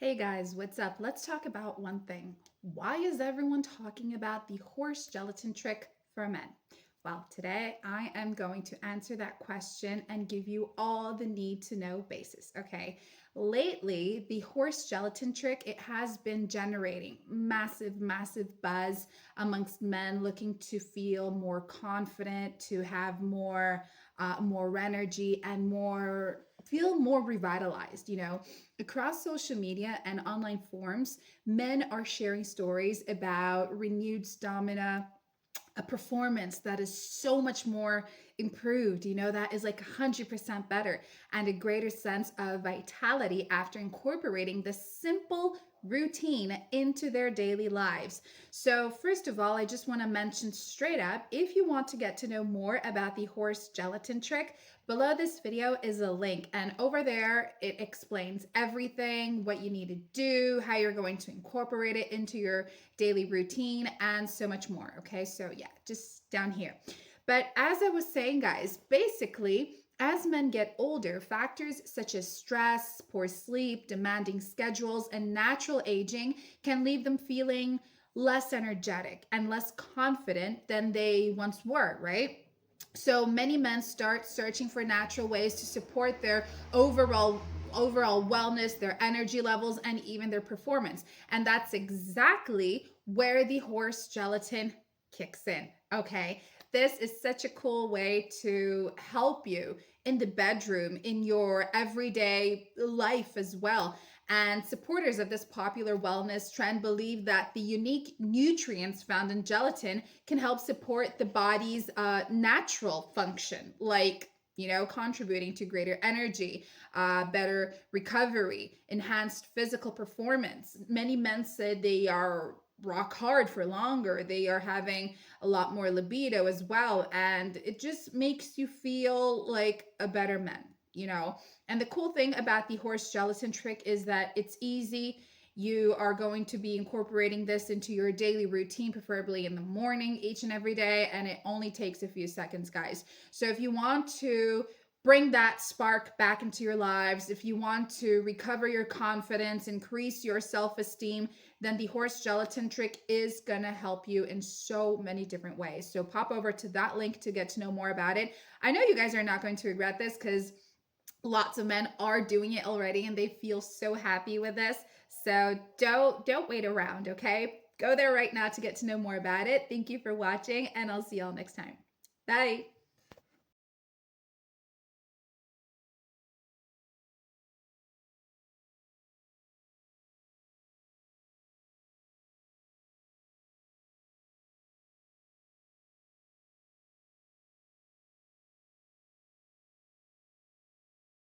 Hey guys, what's up? Let's talk about one thing. Why is everyone talking about the horse gelatin trick for men? Well, today I am going to answer that question and give you all the need to know basis, okay? Lately, the horse gelatin trick, it has been generating massive buzz amongst men looking to feel more confident, to have more energy and more feel more revitalized. Across social media and online forums, men are sharing stories about renewed stamina, a performance that is so much more improved, that is like 100% better, and a greater sense of vitality after incorporating this simple routine into their daily lives. So, first of all, I just want to mention straight up, if you want to get to know more about the horse gelatin trick, below this video is a link, and over there it explains everything, what you need to do, how you're going to incorporate it into your daily routine, and so much more. Okay, so yeah, just down here. But as I was saying, guys, basically, as men get older, factors such as stress, poor sleep, demanding schedules, and natural aging can leave them feeling less energetic and less confident than they once were, right? So many men start searching for natural ways to support their overall wellness, their energy levels, and even their performance. And that's exactly where the horse gelatin kicks in. Okay. This is such a cool way to help you in the bedroom, in your everyday life as well. And supporters of this popular wellness trend believe that the unique nutrients found in gelatin can help support the body's natural function, like contributing to greater energy, better recovery, enhanced physical performance. Many men said they are rock hard for longer. They are having a lot more libido as well. And it just makes you feel like a better man. And the cool thing about the horse gelatin trick is that it's easy. You are going to be incorporating this into your daily routine, preferably in the morning, each and every day. And it only takes a few seconds, guys. So if you want to bring that spark back into your lives, if you want to recover your confidence, increase your self-esteem, then the horse gelatin trick is gonna help you in so many different ways. So pop over to that link to get to know more about it. I know you guys are not going to regret this because lots of men are doing it already and they feel so happy with this. So don't wait around, okay? Go there right now to get to know more about it. Thank you for watching, and I'll see y'all next time. Bye.